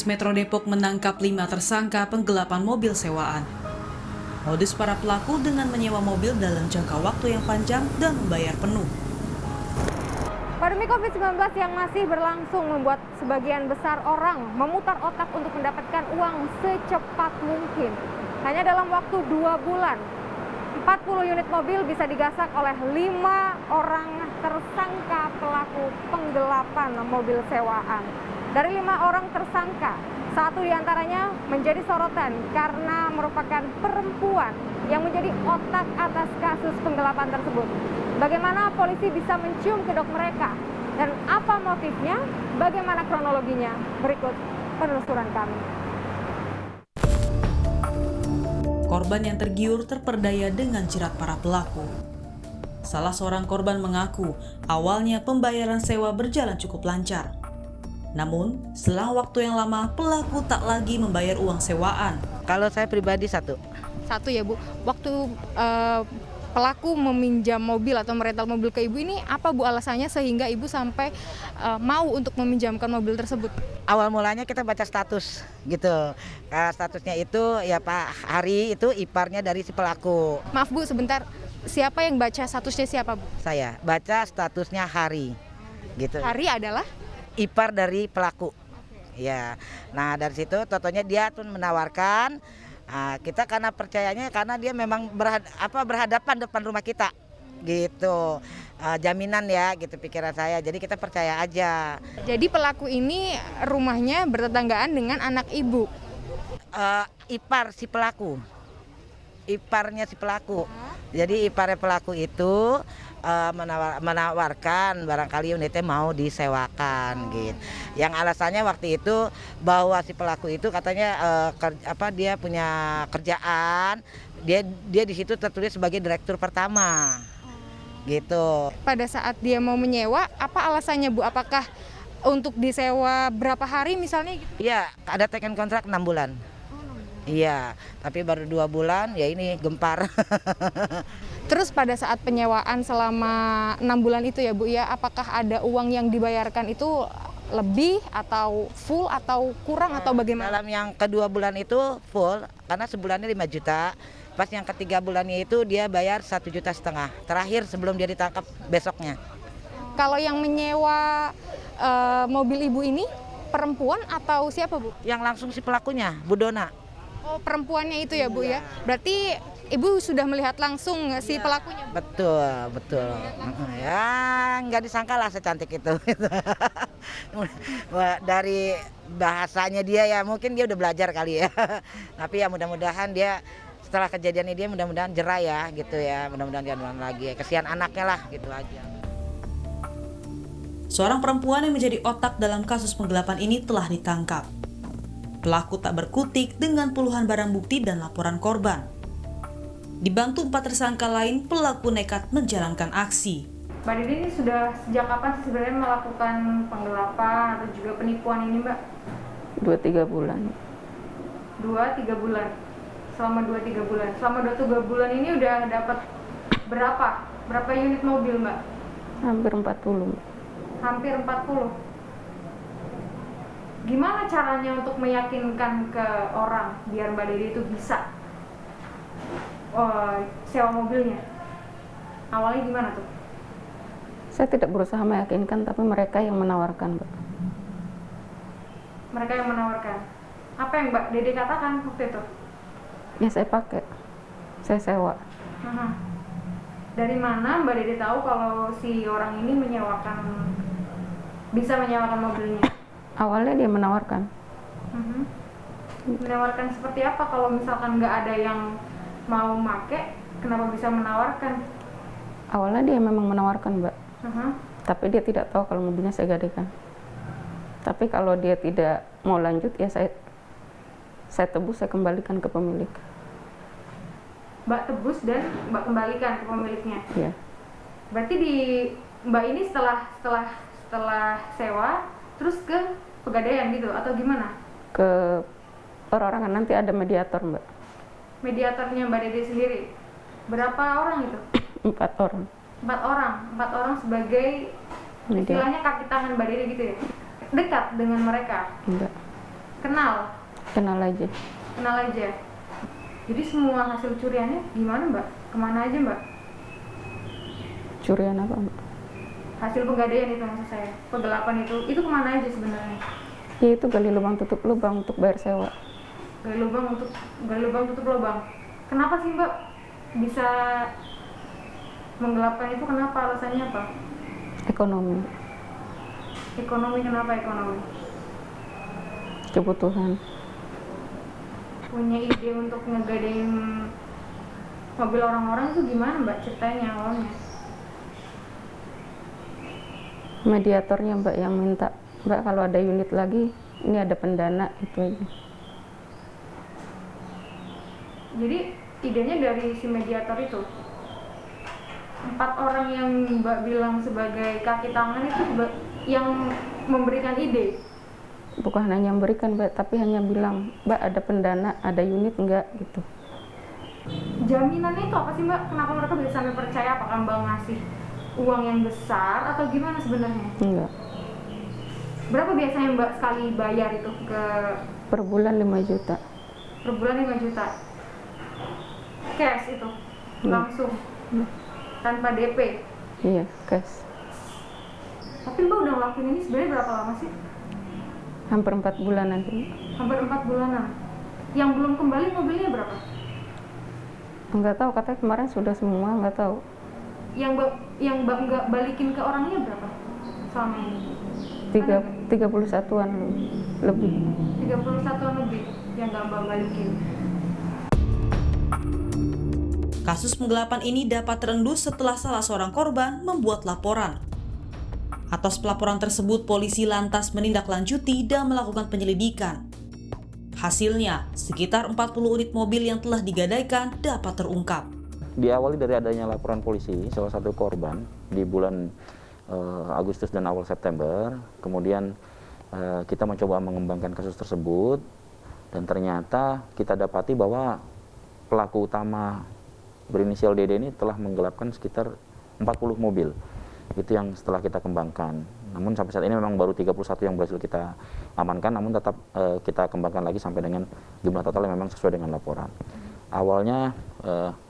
Metro Depok menangkap 5 tersangka penggelapan mobil sewaan. Modus para pelaku dengan menyewa mobil dalam jangka waktu yang panjang dan membayar penuh. Pandemi COVID-19 yang masih berlangsung membuat sebagian besar orang memutar otak untuk mendapatkan uang secepat mungkin. Hanya dalam waktu 2 bulan, 40 unit mobil bisa digasak oleh 5 orang tersangka pelaku penggelapan mobil sewaan. Dari 5 orang tersangka, 1 diantaranya menjadi sorotan karena merupakan perempuan yang menjadi otak atas kasus penggelapan tersebut. Bagaimana polisi bisa mencium kedok mereka dan apa motifnya, bagaimana kronologinya, berikut penelusuran kami. Korban yang tergiur terperdaya dengan jerat para pelaku. Salah seorang korban mengaku awalnya pembayaran sewa berjalan cukup lancar. Namun, setelah waktu yang lama, pelaku tak lagi membayar uang sewaan. Kalau saya pribadi satu Ya Bu, waktu pelaku meminjam mobil atau merental mobil ke Ibu ini, apa Bu alasannya sehingga Ibu sampai mau untuk meminjamkan mobil tersebut? Awal mulanya kita baca status gitu. Statusnya itu ya Pak Hari itu iparnya dari si pelaku. Maaf Bu, sebentar. Siapa yang baca statusnya siapa Bu? Saya baca statusnya Hari gitu. Hari adalah? Ipar dari pelaku. Ya. Nah, dari situ totonya dia tuh menawarkan kita karena percayanya karena dia memang berhadapan depan rumah kita. Gitu. Jaminan ya gitu pikiran saya. Jadi kita percaya aja. Jadi pelaku ini rumahnya bertetanggaan dengan anak Ibu. Ipar si pelaku. Iparnya si pelaku. Jadi iparnya pelaku itu menawarkan barangkali unitnya mau disewakan gitu. Yang alasannya waktu itu bahwa si pelaku itu katanya dia punya kerjaan, dia di situ tertulis sebagai direktur pertama. Gitu. Pada saat dia mau menyewa, apa alasannya Bu? Apakah untuk disewa berapa hari misalnya gitu? Iya, ada taken kontrak 6 bulan. Iya, tapi baru 2 bulan ya ini gempar. Terus pada saat penyewaan selama 6 bulan itu ya Bu ya, apakah ada uang yang dibayarkan itu lebih atau full atau kurang atau bagaimana? Dalam yang kedua bulan itu full, karena sebulannya 5 juta. Pas yang ketiga bulannya itu dia bayar 1,5 juta. Terakhir sebelum dia ditangkap besoknya. Kalau yang menyewa mobil Ibu ini perempuan atau siapa Bu? Yang langsung si pelakunya, Bu Dona. Oh, perempuannya itu ya Bu ya. Berarti Ibu sudah melihat langsung si pelakunya? Betul. Ya nggak disangka lah secantik itu. Dari bahasanya dia ya mungkin dia udah belajar kali ya. Tapi ya mudah-mudahan dia setelah kejadian ini dia mudah-mudahan jerah ya gitu ya. Mudah-mudahan dia ulang lagi. Kesian anaknya lah gitu aja. Seorang perempuan yang menjadi otak dalam kasus penggelapan ini telah ditangkap. Pelaku tak berkutik dengan puluhan barang bukti dan laporan korban. Dibantu 4 tersangka lain, pelaku nekat menjalankan aksi. Mbak Dede ini sudah sejak kapan sebenarnya melakukan penggelapan atau juga penipuan ini Mbak? 2-3 bulan. 2-3 bulan. Selama 2-3 bulan. Selama 2-3 bulan ini udah dapat berapa? Berapa unit mobil Mbak? Hampir 40. Hampir 40. Gimana caranya untuk meyakinkan ke orang biar Mbak Dede itu bisa sewa mobilnya? Awalnya gimana tuh? Saya tidak berusaha meyakinkan, tapi mereka yang menawarkan, Mbak. Mereka yang menawarkan. Apa yang Mbak Dede katakan waktu itu? Ya saya pakai, saya sewa. Dari mana Mbak Dede tahu kalau si orang ini bisa menyewakan mobilnya? Awalnya dia menawarkan. Menawarkan seperti apa? Kalau misalkan nggak ada yang mau make, kenapa bisa menawarkan? Awalnya dia memang menawarkan, Mbak. Tapi dia tidak tahu kalau mobilnya saya gadekan. Tapi kalau dia tidak mau lanjut, ya saya tebus, saya kembalikan ke pemilik. Mbak tebus dan Mbak kembalikan ke pemiliknya? Iya. Berarti Mbak ini setelah sewa, terus ke pegadaian gitu atau gimana? Ke perorangan, nanti ada mediator, Mbak. Mediatornya Mbak Dede sendiri? Berapa orang itu? 4 orang. 4 orang sebagai istilahnya kaki tangan Mbak Dede gitu ya? Dekat dengan mereka? Enggak. Kenal? Kenal aja. Kenal aja. Jadi semua hasil curiannya gimana Mbak? Kemana aja Mbak? Curian apa, Mbak? Hasil penggadaian itu maksud saya, penggelapan itu kemana aja sebenarnya? Ya itu gali lubang tutup lubang untuk bayar sewa. Gali lubang tutup lubang. Kenapa sih Mbak bisa menggelapkan itu? Kenapa? Alasannya apa? Ekonomi, Ekonomi. Kenapa ekonomi? kebutuhan. Punya ide untuk ngegadain mobil orang-orang itu gimana Mbak ceritanya awalnya? Mediatornya Mbak yang minta, Mbak kalau ada unit lagi, ini ada pendana, itu aja. Jadi idenya dari si mediator itu. 4 orang yang Mbak bilang sebagai kaki tangan itu yang memberikan ide. Bukan hanya memberikan Mbak, tapi hanya bilang, Mbak ada pendana, ada unit enggak, gitu. Jaminannya itu apa sih Mbak? Kenapa mereka bisa sampai percaya? Apakah Mbak ngasih uang yang besar atau gimana sebenarnya? Enggak. Berapa biasanya Mbak sekali bayar itu ke Per bulan 5 juta. per bulan 5 juta? Cash itu? Langsung? Tanpa DP? Iya, cash. Tapi Mbak udah ngelakuin ini sebenarnya berapa lama sih? Hampir 4 bulan nanti. Hampir 4 bulanan. Yang belum kembali mobilnya berapa? Enggak tahu, katanya kemarin sudah semua, enggak tahu. Yang Mbak nggak balikin ke orangnya berapa selama ini? 31-an lebih. 31-an lebih yang nggak Mbak balikin. Kasus penggelapan ini dapat terendus setelah salah seorang korban membuat laporan. Atas pelaporan tersebut, polisi lantas menindaklanjuti dan melakukan penyelidikan. Hasilnya, sekitar 40 unit mobil yang telah digadaikan dapat terungkap. Diawali dari adanya laporan polisi, salah satu korban di bulan Agustus dan awal September. Kemudian kita mencoba mengembangkan kasus tersebut, dan ternyata kita dapati bahwa pelaku utama berinisial DD ini telah menggelapkan sekitar 40 mobil. Itu yang setelah kita kembangkan. Namun sampai saat ini memang baru 31 yang berhasil kita amankan, namun tetap kita kembangkan lagi sampai dengan jumlah total yang memang sesuai dengan laporan. Awalnya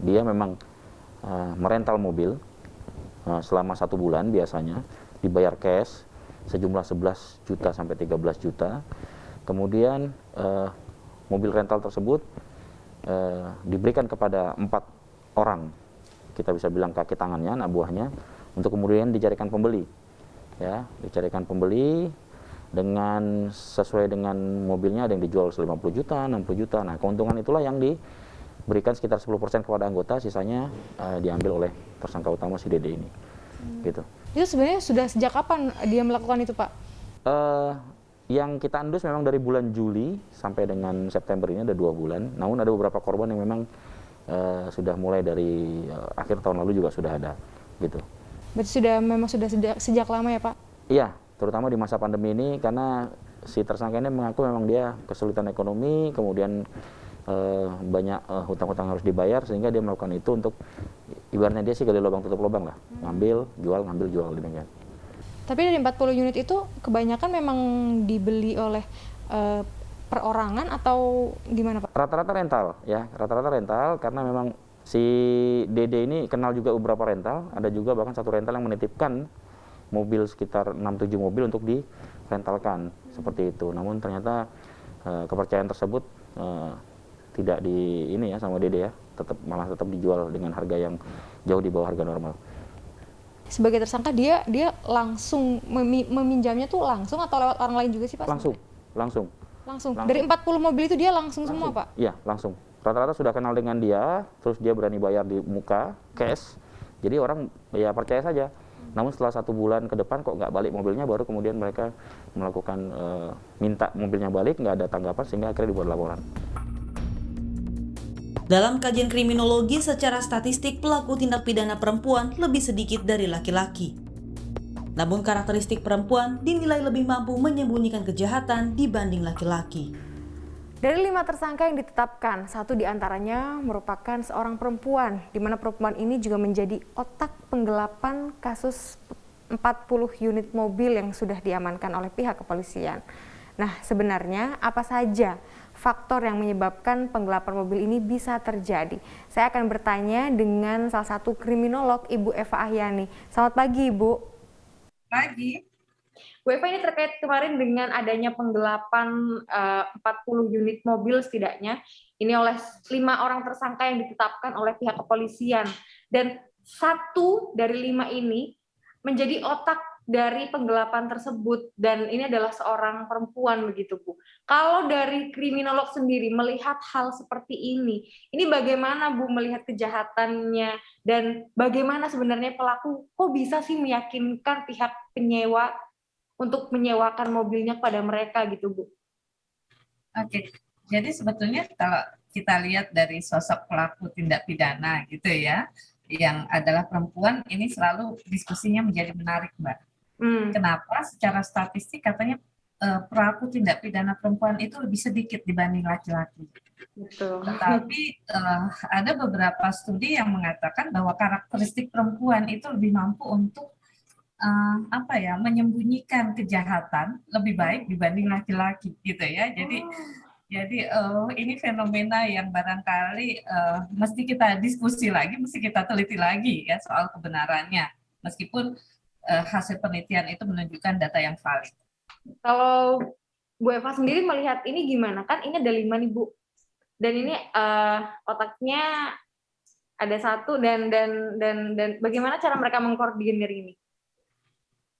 dia memang merental mobil selama 1 bulan, biasanya dibayar cash sejumlah 11 juta sampai 13 juta. Kemudian mobil rental tersebut diberikan kepada 4 orang, kita bisa bilang kaki tangannya, anak buahnya, untuk kemudian dicarikan pembeli, ya, dicarikan pembeli dengan sesuai dengan mobilnya. Ada yang dijual 50 juta, 60 juta. Nah, keuntungan itulah yang diberikan sekitar 10% kepada anggota, sisanya diambil oleh tersangka utama si Dede ini. Gitu. Itu sebenarnya sudah sejak kapan dia melakukan itu Pak? Yang kita endus memang dari bulan Juli sampai dengan September ini ada 2 bulan. Namun ada beberapa korban yang memang sudah mulai dari akhir tahun lalu juga sudah ada, gitu. Berarti sudah sejak lama ya Pak? Iya, terutama di masa pandemi ini, karena si tersangka ini mengaku memang dia kesulitan ekonomi, kemudian banyak hutang-hutang harus dibayar, sehingga dia melakukan itu untuk, ibaratnya dia sih gali lubang tutup lubang lah, ngambil jual demikian. Tapi dari 40 unit itu kebanyakan memang dibeli oleh perorangan atau gimana Pak? Rata-rata rental, ya, rata-rata rental, karena memang si Dede ini kenal juga beberapa rental. Ada juga bahkan satu rental yang menitipkan mobil sekitar 6-7 mobil untuk direntalkan, seperti itu. Namun ternyata kepercayaan tersebut tidak di ini ya sama Dede ya, malah tetap dijual dengan harga yang jauh di bawah harga normal. Sebagai tersangka dia langsung meminjamnya tuh langsung atau lewat orang lain juga sih Pak? Langsung. Dari 40 mobil itu dia langsung semua Pak? Iya, langsung. Rata-rata sudah kenal dengan dia, terus dia berani bayar di muka, cash. Jadi orang ya percaya saja. Namun setelah 1 bulan ke depan kok nggak balik mobilnya, baru kemudian mereka melakukan minta mobilnya balik, nggak ada tanggapan, sehingga akhirnya dibuat laporan. Dalam kajian kriminologi, secara statistik pelaku tindak pidana perempuan lebih sedikit dari laki-laki. Namun karakteristik perempuan dinilai lebih mampu menyembunyikan kejahatan dibanding laki-laki. Dari 5 tersangka yang ditetapkan, 1 diantaranya merupakan seorang perempuan, di mana perempuan ini juga menjadi otak penggelapan kasus 40 unit mobil yang sudah diamankan oleh pihak kepolisian. Nah, sebenarnya apa saja faktor yang menyebabkan penggelapan mobil ini bisa terjadi? Saya akan bertanya dengan salah satu kriminolog, Ibu Eva Ahyani. Selamat pagi, Ibu. Pagi. Bu Eva, ini terkait kemarin dengan adanya penggelapan 40 unit mobil setidaknya. Ini oleh 5 orang tersangka yang ditetapkan oleh pihak kepolisian. Dan 1 dari 5 ini menjadi otak dari penggelapan tersebut, dan ini adalah seorang perempuan begitu, Bu. Kalau dari kriminolog sendiri melihat hal seperti ini bagaimana Bu melihat kejahatannya, dan bagaimana sebenarnya pelaku kok bisa sih meyakinkan pihak penyewa untuk menyewakan mobilnya kepada mereka gitu, Bu? Oke, jadi sebetulnya kalau kita lihat dari sosok pelaku tindak pidana gitu ya, yang adalah perempuan, ini selalu diskusinya menjadi menarik, Mbak. Kenapa? Secara statistik katanya pelaku tindak pidana perempuan itu lebih sedikit dibanding laki-laki. Betul. Tetapi ada beberapa studi yang mengatakan bahwa karakteristik perempuan itu lebih mampu untuk menyembunyikan kejahatan lebih baik dibanding laki-laki gitu ya. Jadi ini fenomena yang barangkali mesti kita diskusi lagi, mesti kita teliti lagi ya soal kebenarannya. Meskipun hasil penelitian itu menunjukkan data yang valid. Kalau Bu Eva sendiri melihat ini gimana? Kan ini ada 5 nih, Bu. Dan ini otaknya ada 1 dan bagaimana cara mereka mengkoordinir ini?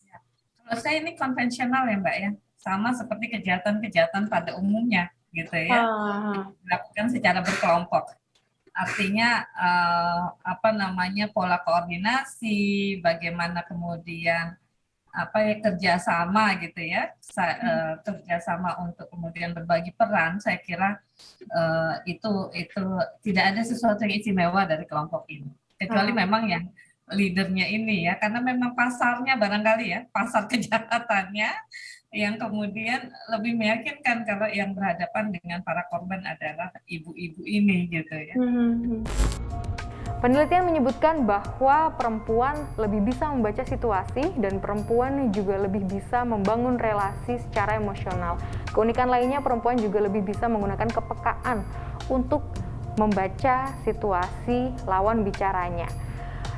Ya. Kalau saya ini konvensional ya, Mbak ya. Sama seperti kejahatan-kejahatan pada umumnya gitu ya. Dilakukan secara berkelompok. Artinya pola koordinasi, bagaimana kemudian kerjasama gitu ya, kerjasama untuk kemudian berbagi peran. Saya kira itu tidak ada sesuatu yang istimewa dari kelompok ini, kecuali memang yang leadernya ini ya, karena memang pasarnya barangkali ya, pasar kejahatannya yang kemudian lebih meyakinkan kalau yang berhadapan dengan para korban adalah ibu-ibu ini gitu ya. Penelitian menyebutkan bahwa perempuan lebih bisa membaca situasi dan perempuan juga lebih bisa membangun relasi secara emosional. Keunikan lainnya, perempuan juga lebih bisa menggunakan kepekaan untuk membaca situasi lawan bicaranya.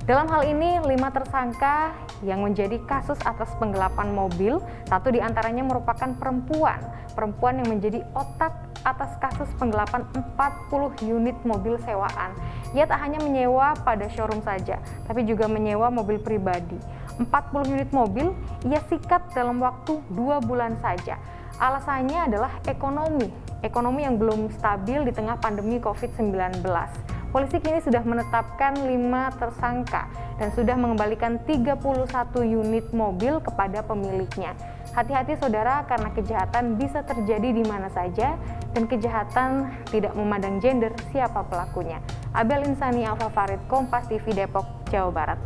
Dalam hal ini, 5 tersangka yang menjadi kasus atas penggelapan mobil, 1 diantaranya merupakan perempuan yang menjadi otak atas kasus penggelapan 40 unit mobil sewaan. Ia tak hanya menyewa pada showroom saja, tapi juga menyewa mobil pribadi. 40 unit mobil ia sikat dalam waktu 2 bulan saja. Alasannya adalah ekonomi yang belum stabil di tengah pandemi COVID-19. Polisi kini sudah menetapkan 5 tersangka dan sudah mengembalikan 31 unit mobil kepada pemiliknya. Hati-hati saudara, karena kejahatan bisa terjadi di mana saja dan kejahatan tidak memandang gender siapa pelakunya. Abel Insani, Alfa Farid, Kompas TV Depok, Jawa Barat.